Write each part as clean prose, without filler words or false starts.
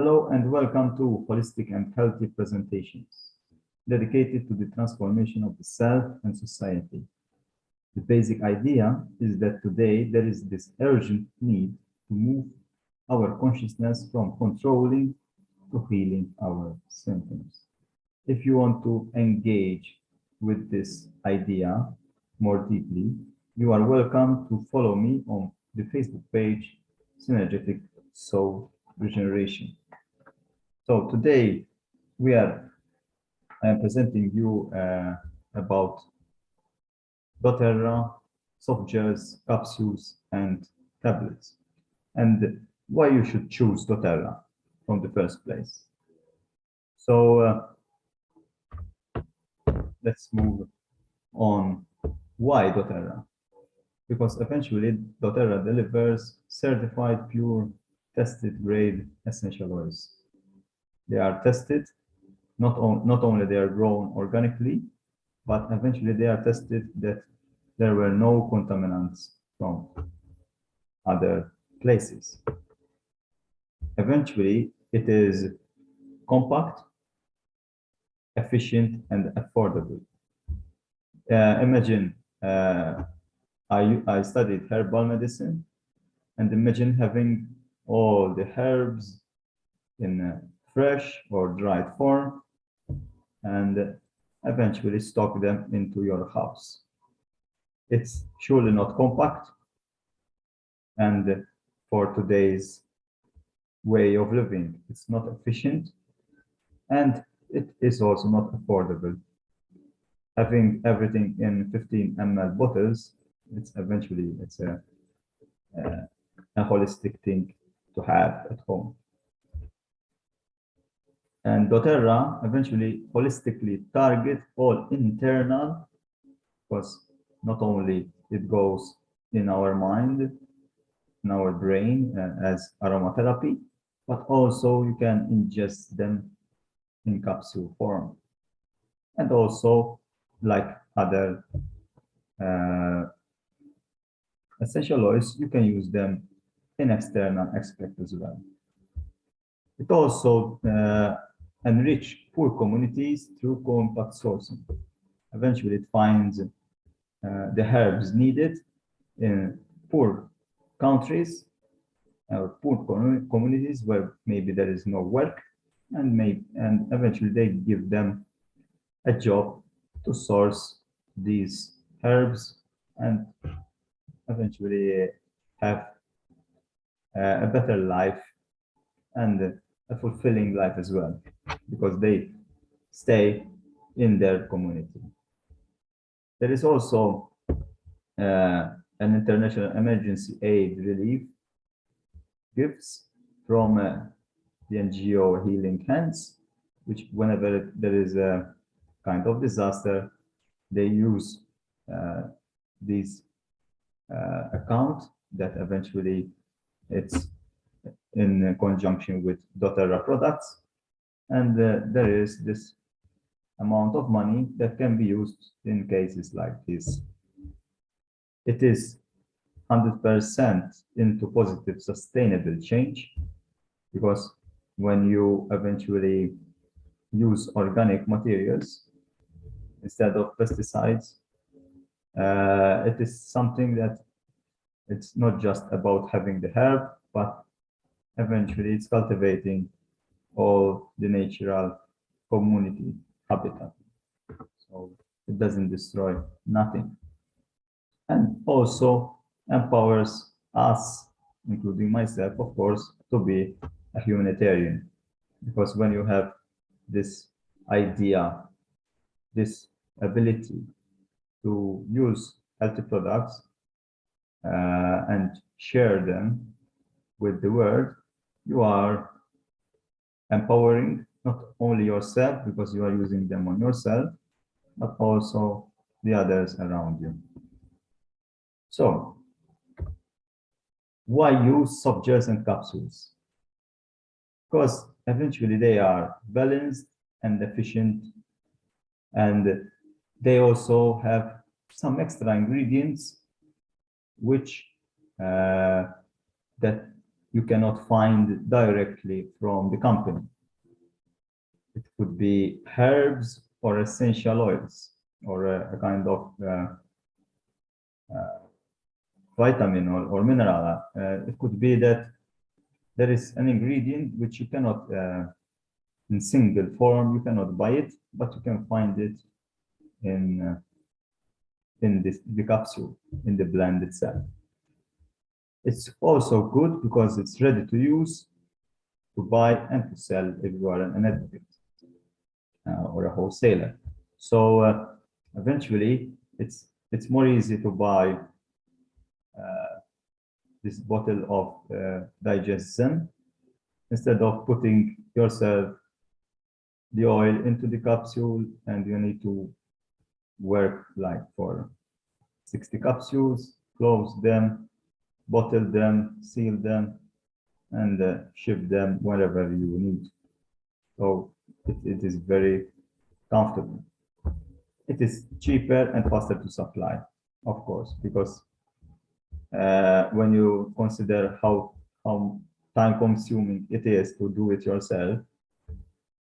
Hello and welcome to Holistic and Healthy Presentations, dedicated to the transformation of the self and society. The basic idea is that today there is this urgent need to move our consciousness from controlling to healing our symptoms. If you want to engage with this idea more deeply, you are welcome to follow me on the Facebook page Synergetic Soul Regeneration. So today I am presenting you about doTerra, Softgels, capsules, and tablets, and why you should choose doTerra from the first place. So let's move on. Why doTerra? Because eventually doTerra delivers certified, pure, tested grade essential oils. They are tested, not only they are grown organically, but eventually they are tested that there were no contaminants from other places. Eventually, it is compact, efficient, and affordable. Imagine I studied herbal medicine, and imagine having all the herbs in fresh or dried form, and eventually stock them into your house. It's surely not compact, and for today's way of living, it's not efficient, and it is also not affordable. Having everything in 15 ml bottles, it's a holistic thing to have at home. And doTerra eventually holistically target all internal, because not only it goes in our mind, in our brain as aromatherapy, but also you can ingest them in capsule form. And also, like other essential oils, you can use them in external extract as well. It also enrich poor communities through compact sourcing. Eventually, it finds the herbs needed in poor countries or poor communities where maybe there is no work, and eventually they give them a job to source these herbs and eventually have a better life and a fulfilling life as well, because they stay in their community. There is also an international emergency aid relief gifts from the NGO Healing Hands, which whenever there is a kind of disaster, they use these account that eventually it's in conjunction with doTerra products, and there is this amount of money that can be used in cases like this. It is 100% into positive sustainable change, because when you eventually use organic materials instead of pesticides, it is something that it's not just about having the herb, but eventually it's cultivating all the natural community habitat. So it doesn't destroy nothing. And also empowers us, including myself, of course, to be a humanitarian. Because when you have this idea, this ability to use healthy products and share them with the world, you are empowering not only yourself, because you are using them on yourself, but also the others around you. So, why use softgels and capsules? Because eventually they are balanced and efficient, and they also have some extra ingredients which that you cannot find directly from the company. It could be herbs or essential oils or a kind of vitamin or mineral. It could be that there is an ingredient which you cannot, in single form, you cannot buy it, but you can find it in the capsule, in the blend itself. It's also good because it's ready to use, to buy and to sell if you are an advocate or a wholesaler. So eventually, it's more easy to buy this bottle of Digestive instead of putting yourself the oil into the capsule, and you need to work like for 60 capsules, close them, bottle them, seal them, and ship them wherever you need. So it is very comfortable. It is cheaper and faster to supply, of course, because when you consider how time consuming it is to do it yourself,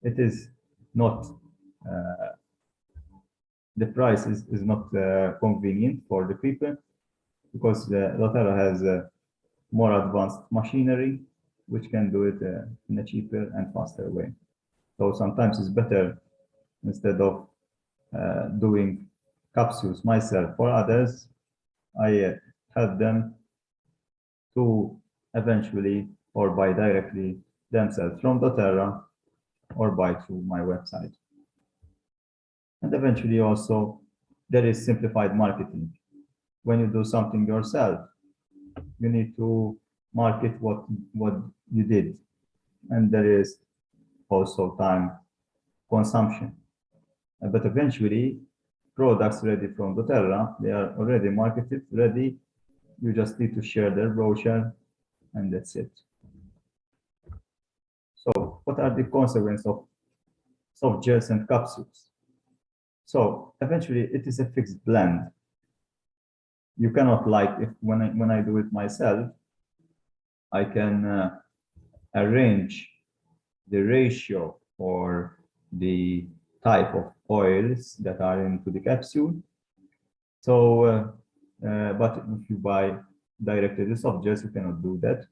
it is not, the price is not convenient for the people, because doTerra has more advanced machinery which can do it in a cheaper and faster way. So sometimes it's better, instead of doing capsules myself for others, I help them to eventually or buy directly themselves from doTerra or buy through my website. And eventually also there is simplified marketing. When you do something yourself, you need to market what you did. And there is also time consumption. But eventually, products ready from doTerra, they are already marketed, ready. You just need to share their brochure, and that's it. So what are the consequences of soft gels and capsules? So eventually, it is a fixed blend. You cannot, like, if when I do it myself, I can arrange the ratio or the type of oils that are into the capsule. So, but if you buy directly the soft gels, you cannot do that.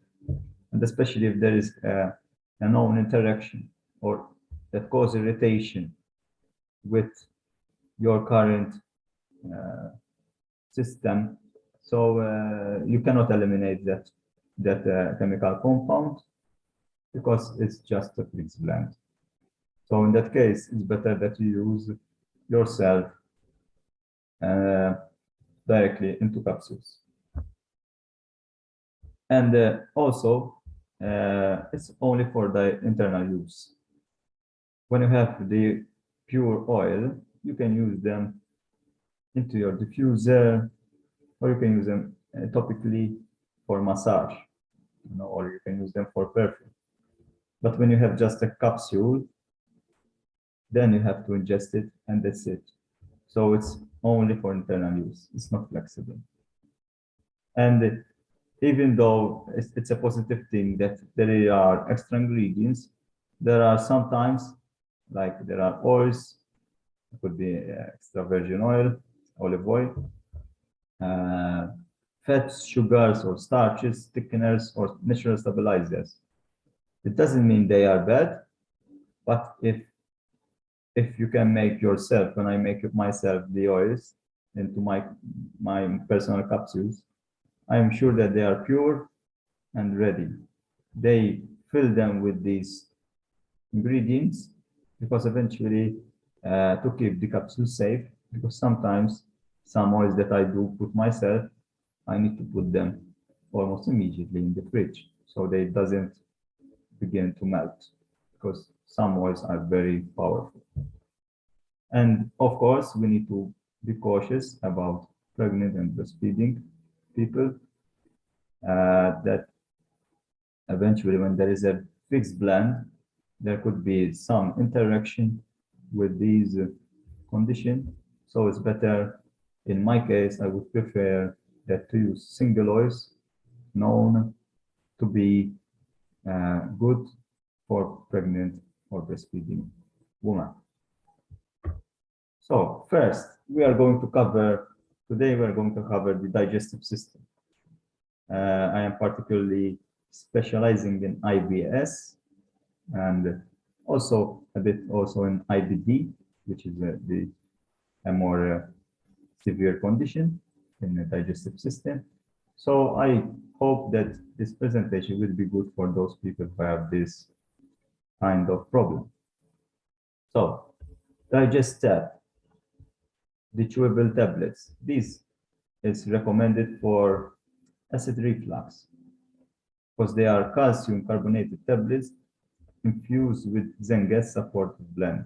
And especially if there is a known interaction or that cause irritation with your current system. So you cannot eliminate that chemical compound because it's just a fixed blend. So in that case, it's better that you use yourself directly into capsules. And also, it's only for the internal use. When you have the pure oil, you can use them into your diffuser, or you can use them topically for massage, or you can use them for perfume. But when you have just a capsule, then you have to ingest it, and that's it. So it's only for internal use. It's not flexible. And even though it's a positive thing that there are extra ingredients, there are sometimes, like there are oils, it could be extra virgin oil, olive oil, fats, sugars, or starches, thickeners, or natural stabilizers. It doesn't mean they are bad, but if you can make yourself, when I make myself the oils into my personal capsules, I am sure that they are pure and ready. They fill them with these ingredients because eventually to keep the capsule safe, because sometimes some oils that I do put myself, I need to put them almost immediately in the fridge so they doesn't begin to melt, because some oils are very powerful. And of course, we need to be cautious about pregnant and breastfeeding people, that eventually when there is a fixed blend, there could be some interaction with these conditions. So it's better, in my case, I would prefer that to use single oils, known to be good for pregnant or breastfeeding women. So first, today we are going to cover the digestive system. I am particularly specializing in IBS and also a bit also in IBD, which is a more severe condition in the digestive system. So I hope that this presentation will be good for those people who have this kind of problem. So, Digestab, the chewable tablets. This is recommended for acid reflux because they are calcium carbonated tablets infused with Zengas supportive blend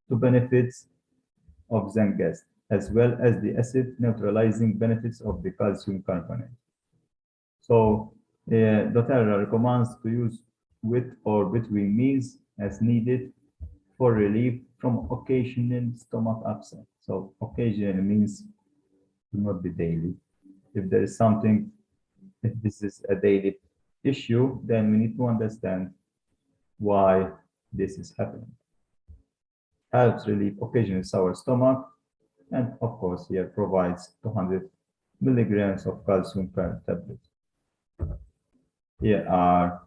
to benefits of Zengas, as well as the acid neutralizing benefits of the calcium carbonate. So, doTerra recommends to use with or between meals as needed for relief from occasional stomach upset. So, occasional means to not be daily. If there is something, if this is a daily issue, then we need to understand why this is happening. Helps relieve occasional sour stomach, and of course, here provides 200 milligrams of calcium per tablet. Here are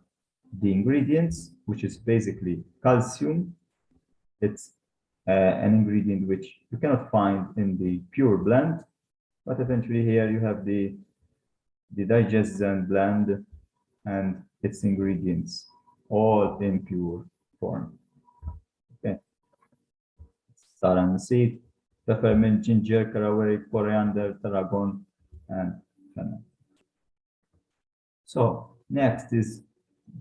the ingredients, which is basically calcium. It's an ingredient which you cannot find in the pure blend, but eventually here you have the Digestive blend and its ingredients, all in pure form. Okay. Saran seed, peppermint, ginger, caraway, coriander, tarragon, and fennel. So next is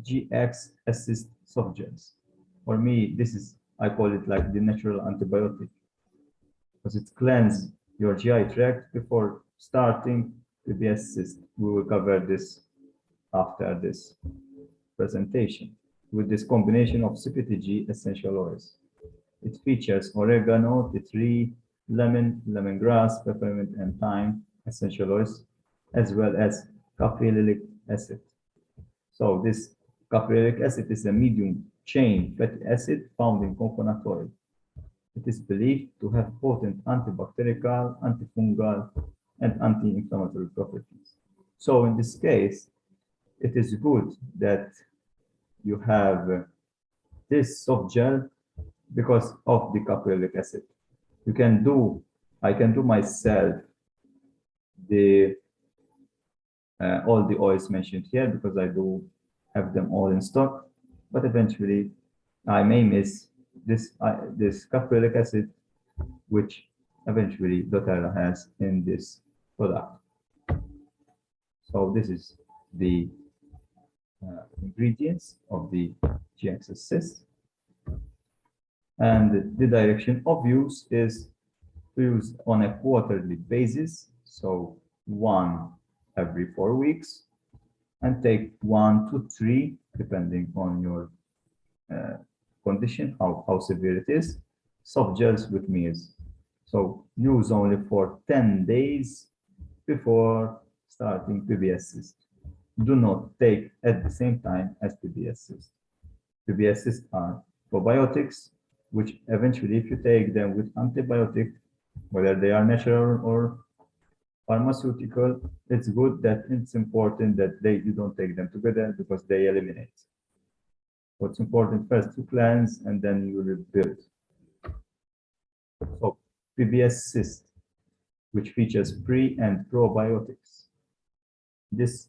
GX Assist Softgels. For me, this is, I call it like the natural antibiotic because it cleanses your GI tract before starting PBS Cyst. We will cover this after this presentation with this combination of CPTG essential oils. It features oregano, tea tree, lemon, lemongrass, peppermint, and thyme essential oils, as well as caprylic acid. So this caprylic acid is a medium chain fatty acid found in coconut oil. It is believed to have potent antibacterial, antifungal, and anti-inflammatory properties. So in this case, it is good that you have this soft gel because of the caprylic acid. I can do myself all the oils mentioned here because I do have them all in stock, but eventually I may miss this caprylic acid, which eventually doTerra has in this product. So this is the ingredients of the GX Cyst. And the direction of use is to use on a quarterly basis, so 1 every 4 weeks, and take 1 to 3, depending on your condition, how severe it is, soft gels with meals. So use only for 10 days before starting PBS Cyst. Do not take at the same time as PBS Cyst. PBS Cyst are probiotics, which eventually, if you take them with antibiotic, whether they are natural or pharmaceutical, it's good that it's important that you don't take them together because they eliminate. So it's important first to cleanse and then you rebuild. So PBS Cyst, which features pre and probiotics. This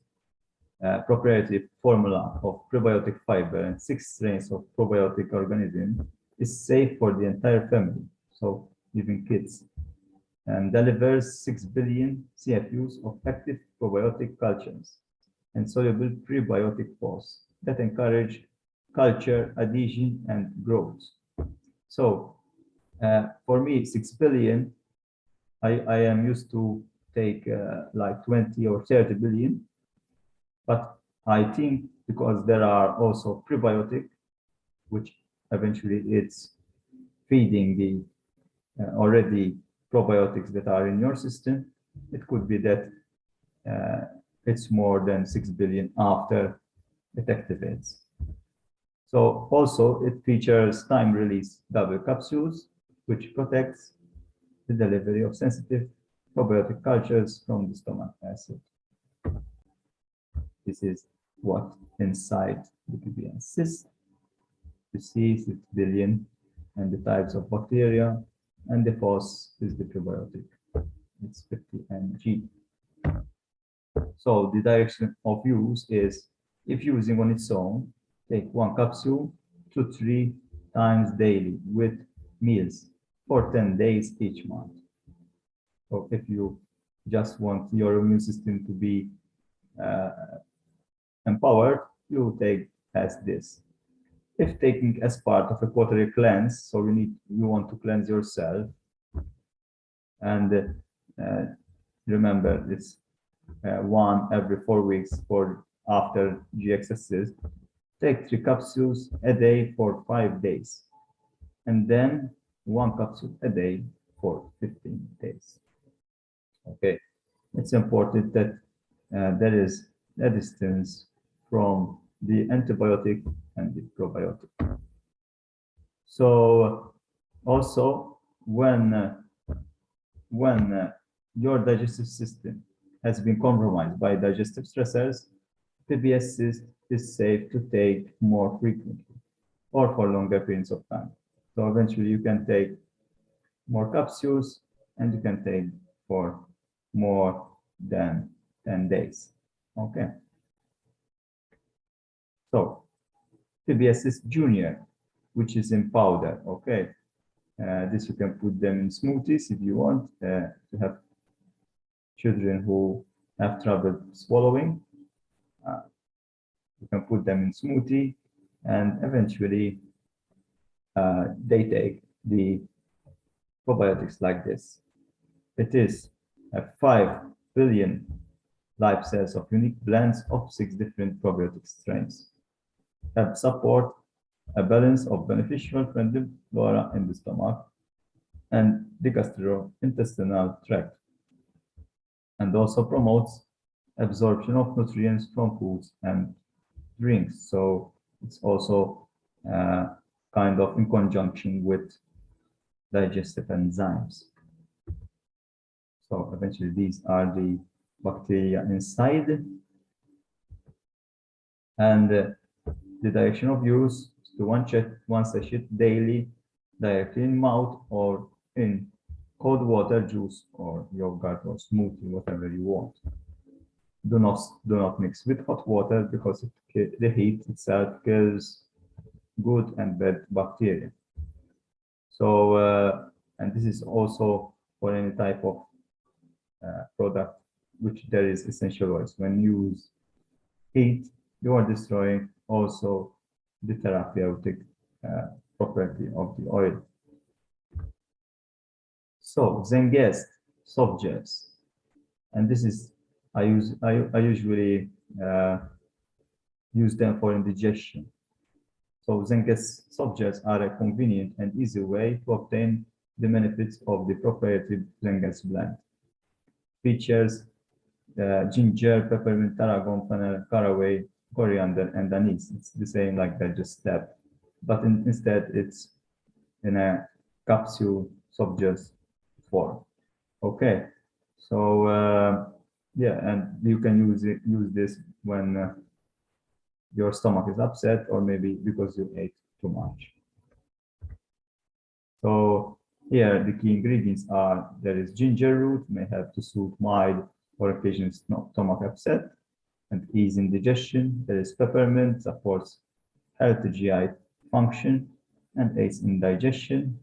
proprietary formula of probiotic fiber and 6 strains of probiotic organism is safe for the entire family, so even kids, and delivers 6 billion CFUs of active probiotic cultures and soluble prebiotic pores that encourage culture, adhesion, and growth. So for me, 6 billion, I am used to take like 20 or 30 billion, but I think because there are also prebiotic, which eventually it's feeding the already probiotics that are in your system, it could be that it's more than 6 billion after it activates. So also it features time-release double capsules, which protects the delivery of sensitive probiotic cultures from the stomach acid. This is what inside the PBS Cyst. You see 6 billion and the types of bacteria, and the FOS is the probiotic. It's 50 mg. So the direction of use is, if using on its own, take 1 capsule 2 to 3 times daily with meals for 10 days each month. So if you just want your immune system to be empowered, you take as this. If taking as part of a quarterly cleanse, so you want to cleanse yourself, and remember it's 1 every 4 weeks for after Digestive Cyst, take 3 capsules a day for 5 days, and then 1 capsule a day for 15 days. Okay, it's important that there is a distance from the antibiotic and the probiotic. So also when your digestive system has been compromised by digestive stressors, PBS Cyst is safe to take more frequently or for longer periods of time. So eventually you can take more capsules and you can take for more than 10 days. Okay. So PBS Junior, which is in powder. Okay. This you can put them in smoothies if you want to have children who have trouble swallowing. You can put them in smoothie, and eventually they take the probiotics like this. It is 5 billion live cells of unique blends of 6 different probiotic strains that support a balance of beneficial friendly flora in the stomach and the gastrointestinal tract, and also promotes absorption of nutrients from foods and drinks. So it's also kind of in conjunction with digestive enzymes. So eventually these are the bacteria inside, and the direction of use is to one sachet daily, directly in mouth or in cold water, juice or yogurt or smoothie, whatever you want. Do not mix with hot water because the heat itself kills good and bad bacteria. So and this is also for any type of product which there is essential oils. When you use heat, you are destroying also the therapeutic property of the oil. So Zengest Softgels, and this is I usually use them for indigestion. So Zengest Softgels are a convenient and easy way to obtain the benefits of the proprietary Zengest blend. Features ginger, peppermint, tarragon, fennel, caraway, coriander, and anise. It's the same like that, just step, but instead it's in a capsule Softgels form. Okay, so yeah, and you can use this when your stomach is upset, or maybe because you ate too much. So here the key ingredients are: there is ginger root, may help to soothe mild or occasional stomach upset and ease indigestion. There is peppermint, supports healthy GI function and aids in digestion.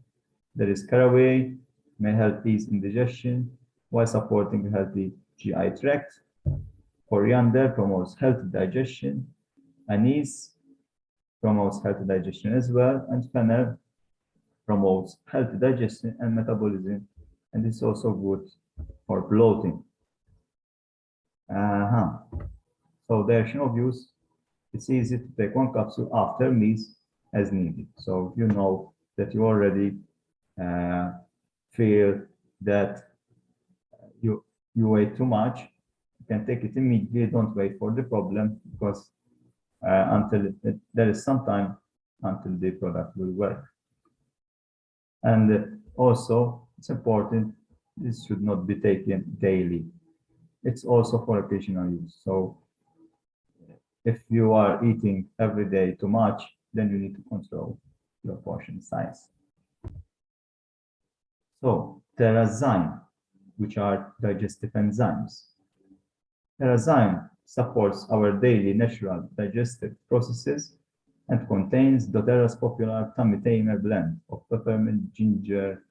There is caraway, may help ease indigestion while supporting a healthy GI tract. Coriander promotes healthy digestion. Anise promotes healthy digestion as well, and fennel promotes healthy digestion and metabolism, and it's also good for bloating. So direction of use, it's easy to take 1 capsule after meals as needed. So you know that you already feel that you ate too much, can take it immediately. Don't wait for the problem, because there is some time until the product will work. And also, it's important, this should not be taken daily. It's also for occasional use. So if you are eating every day too much, then you need to control your portion size. So TerraZyme, which are digestive enzymes. TerraZyme supports our daily natural digestive processes and contains doTerra's popular tummy tamer blend of peppermint, ginger,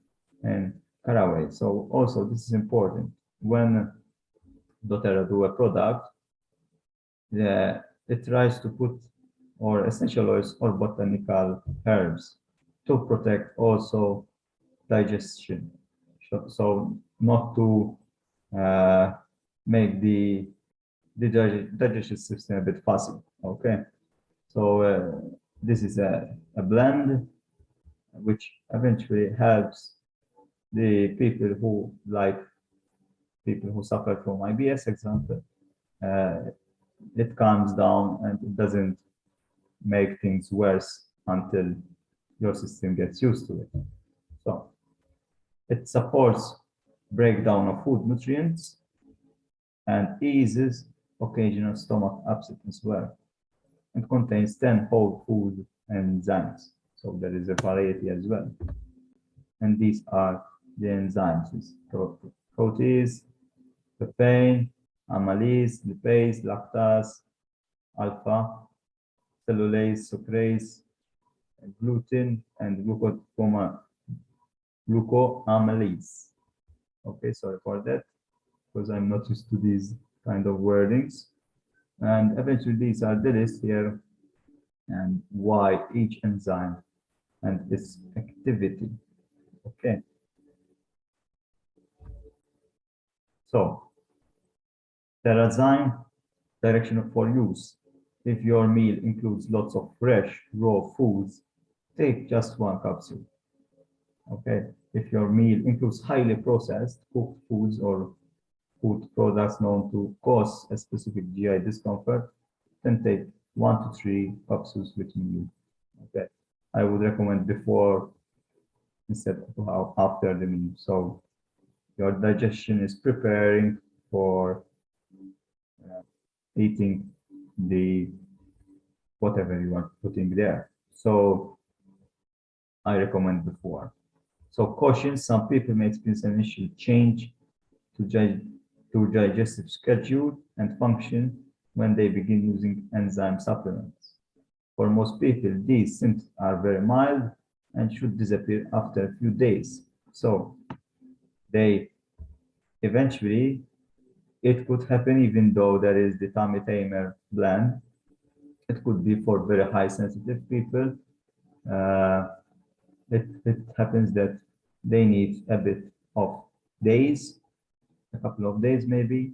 and caraway. So also this is important. When doTerra do a product, it tries to put or essential oils or botanical herbs to protect also digestion. So not to make the digestive system a bit fuzzy. Okay, so this is a blend which eventually helps the people who suffer from IBS, example. It calms down and it doesn't make things worse until your system gets used to it. So it supports breakdown of food nutrients and eases occasional stomach upset as well. It contains 10 whole food enzymes, so there is a variety as well. And these are the enzymes: protease, papain, amylase, lipase, lactase, alpha, cellulase, sucrase, gluten, and glucoamylase. Okay, sorry for that, because I'm not used to these kind of wordings. And eventually these are the list here and why each enzyme and its activity. Okay. So TerraZyme direction for use. If your meal includes lots of fresh, raw foods, take just 1 capsule. Okay. If your meal includes highly processed cooked foods or food products known to cause a specific GI discomfort, then take 1 to 3 capsules with meal. Okay. I would recommend before instead of after the meal. So your digestion is preparing for eating the whatever you are putting there. So I recommend before. So caution, some people may experience an initial change to digestive schedule and function when they begin using enzyme supplements. For most people, these symptoms are very mild and should disappear after a few days. So they eventually, it could happen even though there is the tummy tamer blend. It could be for very high sensitive people. It happens that they need a bit of days, a couple of days maybe,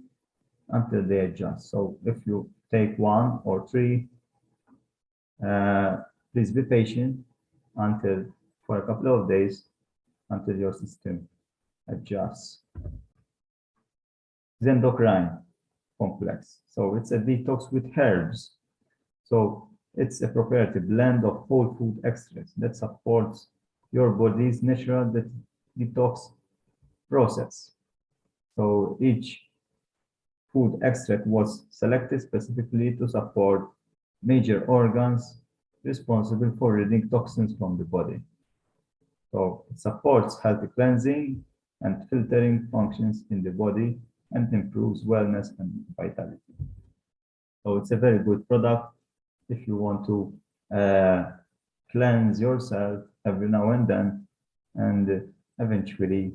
until they adjust. So if you take 1 or 3, please be patient for a couple of days until your system adjusts. The endocrine complex. So it's a detox with herbs. So it's a proprietary blend of whole food extracts that supports your body's natural detox process. So each food extract was selected specifically to support major organs responsible for ridding toxins from the body. So it supports healthy cleansing and filtering functions in the body and improves wellness and vitality. So it's a very good product if you want to cleanse yourself every now and then, and eventually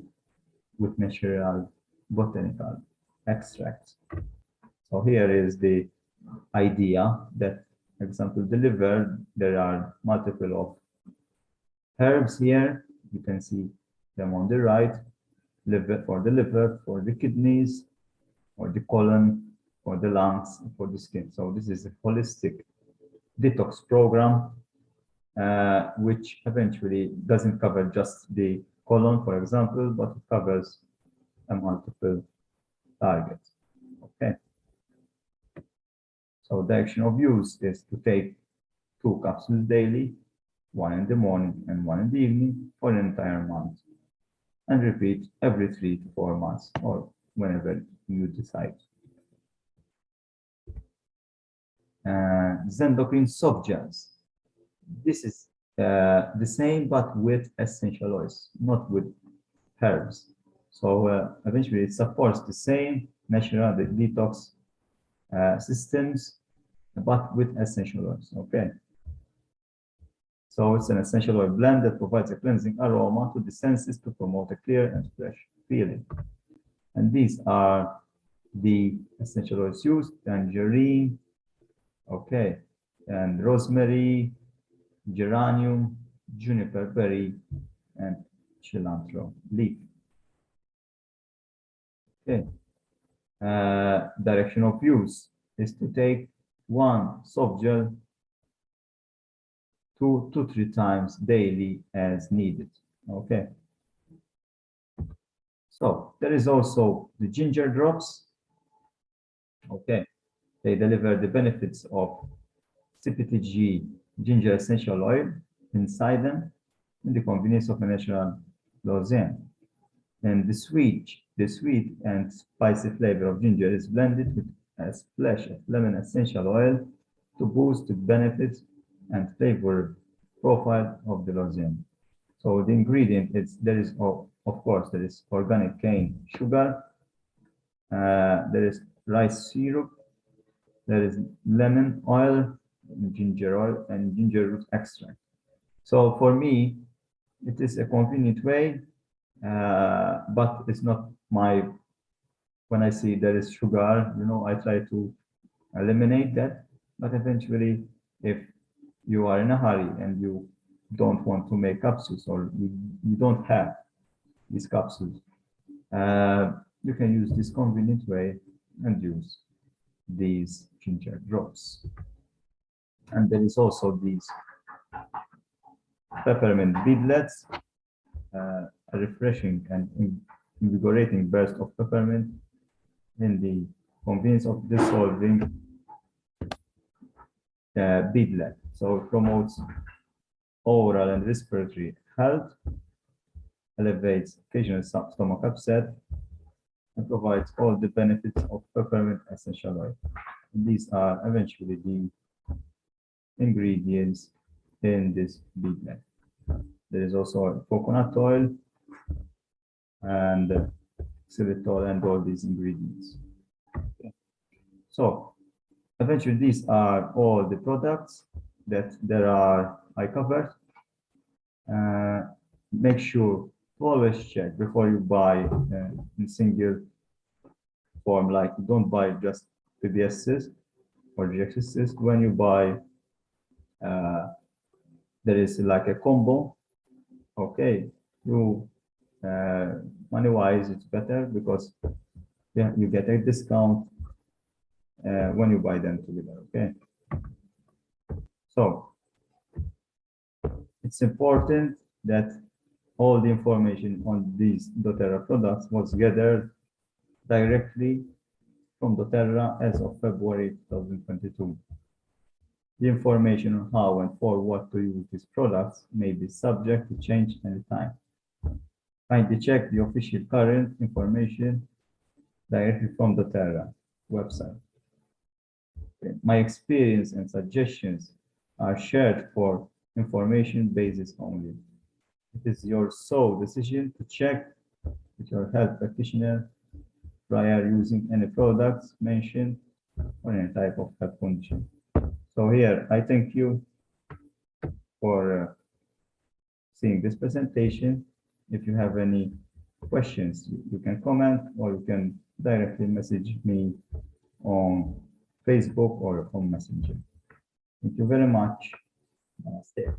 with natural botanical extracts. So here is the idea that, for example, the liver, there are multiple of herbs here. You can see them on the right. Liver, for the kidneys, or the colon, for the lungs, for the skin. So this is a holistic detox program, which eventually doesn't cover just the colon, for example, but it covers a multiple targets. Okay. So direction of use is to take 2 capsules daily, 1 in the morning and 1 in the evening for an entire month, and repeat every 3 to 4 months or whenever you decide. Zendocrine Softgels. This is the same, but with essential oils, not with herbs. So eventually it supports the same natural detox systems, but with essential oils, okay? So it's an essential oil blend that provides a cleansing aroma to the senses to promote a clear and fresh feeling. And these are the essential oils used: tangerine, okay, and rosemary, geranium, juniper berry, and cilantro leaf. Okay. Direction of use is to take 1 soft gel 2 to 3 times daily as needed. Okay. So there is also the ginger drops. Okay. They deliver the benefits of CPTG ginger essential oil inside them in the convenience of a natural lozenge. And the sweet and spicy flavor of ginger is blended with a splash of lemon essential oil to boost the benefits and flavor profile of the lozenge. So the ingredient is, there is, of course, there is organic cane sugar, there is rice syrup, there is lemon oil, ginger oil, and ginger root extract. So for me, it is a convenient way, but it's not my, when I see there is sugar, you know, I try to eliminate that. But eventually, if you are in a hurry and you don't want to make capsules, or you don't have these capsules, you can use this convenient way and use these ginger drops. And there is also these peppermint beadlets, a refreshing and invigorating burst of peppermint in the convenience of dissolving beadlet. So it promotes oral and respiratory health, elevates occasional stomach upset, and provides all the benefits of peppermint essential oil. And these are eventually the ingredients in this beadlet. There is also coconut oil and xylitol and all these ingredients. Okay. So eventually these are all the products that I covered. Make sure to always check before you buy in single form, like don't buy just PBS Cyst or Digestive Cyst. When you buy, there is like a combo. Okay, you money-wise it's better because you get a discount when you buy them together. Okay, so it's important that all the information on these doTerra products was gathered directly from doTerra as of February 2022. The information on how and for what to use these products may be subject to change anytime. Kindly check the official current information directly from doTerra website. Okay. My experience and suggestions are shared for information basis only. It is your sole decision to check with your health practitioner prior using any products mentioned or any type of health condition. So here, I thank you for seeing this presentation. If you have any questions, you can comment or you can directly message me on Facebook or on Messenger. Thank you very much. Namaste.